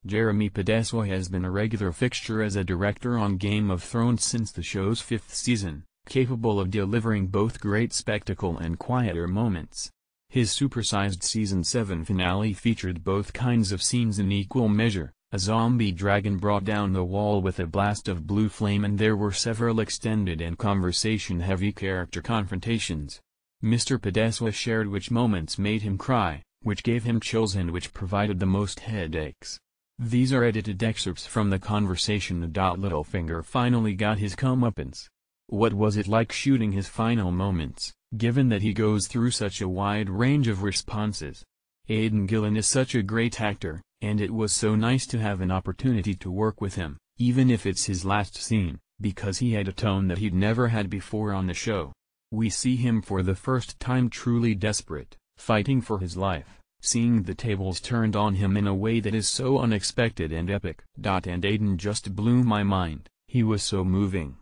Jeremy Podeswa has been a regular fixture as a director on Game of Thrones since the show's 5th season, capable of delivering both great spectacle and quieter moments. His supersized Season 7 finale featured both kinds of scenes in equal measure. A zombie dragon brought down the wall with a blast of blue flame, and there were several extended and conversation-heavy character confrontations. Mr. Podeswa shared which moments made him cry, which gave him chills, and which provided the most headaches. These are edited excerpts from the conversation. Littlefinger finally got his comeuppance. What was it like shooting his final moments, given that he goes through such a wide range of responses? Aidan Gillen is such a great actor, and it was so nice to have an opportunity to work with him, even if it's his last scene, because he had a tone that he'd never had before on the show. We see him for the first time truly desperate, fighting for his life, seeing the tables turned on him in a way that is so unexpected and epic. And Aidan just blew my mind. He was so moving.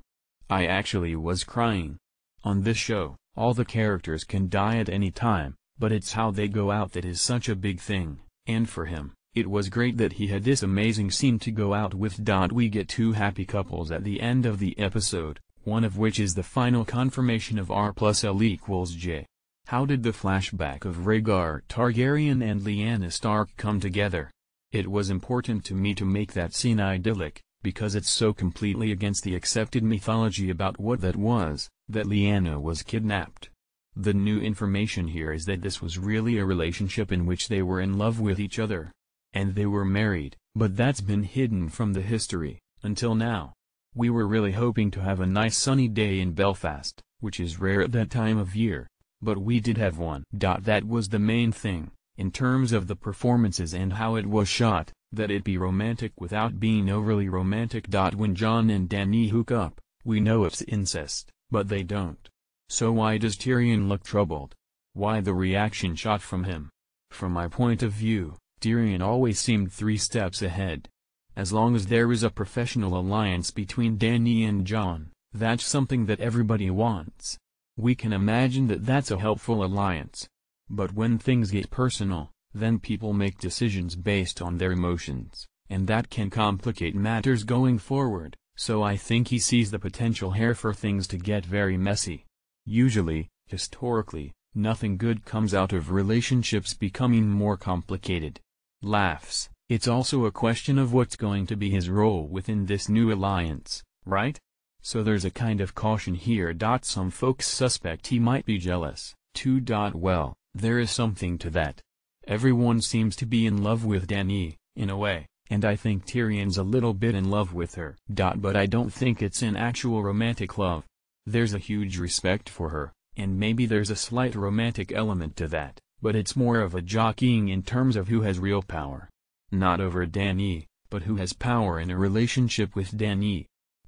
I actually was crying. On this show, all the characters can die at any time, but it's how they go out that is such a big thing, and for him, it was great that he had this amazing scene to go out with. We get two happy couples at the end of the episode, one of which is the final confirmation of R+L=J. How did the flashback of Rhaegar Targaryen and Lyanna Stark come together? It was important to me to make that scene idyllic, because it's so completely against the accepted mythology about what that was, that Lyanna was kidnapped. The new information here is that this was really a relationship in which they were in love with each other. And they were married, but that's been hidden from the history, until now. We were really hoping to have a nice sunny day in Belfast, which is rare at that time of year, but we did have one. That was the main thing, in terms of the performances and how it was shot, that it be romantic without being overly romantic. When Jon and Dany hook up, we know it's incest, but they don't. So why does Tyrion look troubled? Why the reaction shot from him? From my point of view, Tyrion always seemed 3 steps ahead. As long as there is a professional alliance between Dany and Jon, that's something that everybody wants. We can imagine that that's a helpful alliance. But when things get personal, then people make decisions based on their emotions, and that can complicate matters going forward, so I think he sees the potential here for things to get very messy. Usually, historically, nothing good comes out of relationships becoming more complicated. Laughs. It's also a question of what's going to be his role within this new alliance, right? So there's a kind of caution here. Some folks suspect he might be jealous, too. Well, there is something to that. Everyone seems to be in love with Dany, in a way, and I think Tyrion's a little bit in love with her. But I don't think it's an actual romantic love. There's a huge respect for her, and maybe there's a slight romantic element to that. But it's more of a jockeying in terms of who has real power. Not over Dany, but who has power in a relationship with Dany.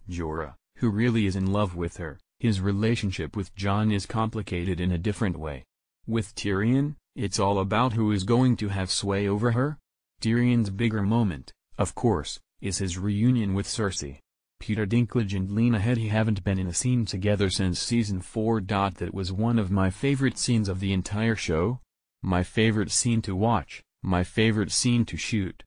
Jorah, who really is in love with her. His relationship with Jon is complicated in a different way. With Tyrion, it's all about who is going to have sway over her. Tyrion's bigger moment, of course, is his reunion with Cersei. Peter Dinklage and Lena Headey haven't been in a scene together since Season 4. That was one of my favorite scenes of the entire show. My favorite scene to watch, my favorite scene to shoot.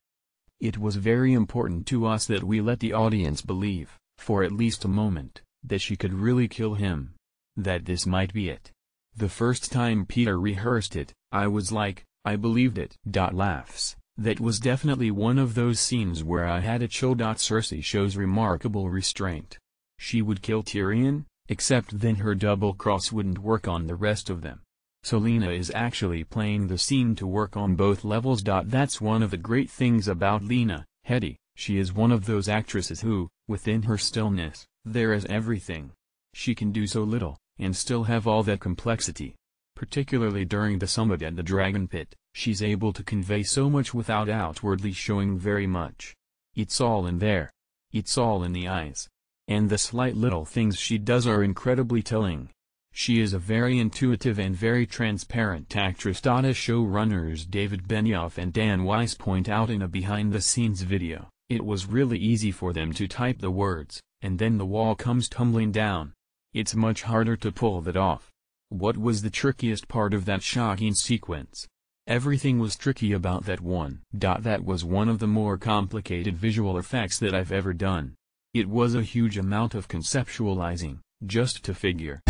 It was very important to us that we let the audience believe, for at least a moment, that she could really kill him. That this might be it. The first time Peter rehearsed it, I was like, I believed it. Laughs. That was definitely one of those scenes where I had a chill. Cersei shows remarkable restraint. She would kill Tyrion, except then her double cross wouldn't work on the rest of them. So Lena is actually playing the scene to work on both levels. That's one of the great things about Lena Headey. She is one of those actresses who, within her stillness, there is everything. She can do so little, and still have all that complexity. Particularly during the summit at the Dragon Pit, she's able to convey so much without outwardly showing very much. It's all in there. It's all in the eyes. And the slight little things she does are incredibly telling. She is a very intuitive and very transparent actress. As showrunners David Benioff and Dan Weiss point out in a behind-the-scenes video, it was really easy for them to type the words, and then the wall comes tumbling down. It's much harder to pull that off. What was the trickiest part of that shocking sequence? Everything was tricky about that one. That was one of the more complicated visual effects that I've ever done. It was a huge amount of conceptualizing, just to figure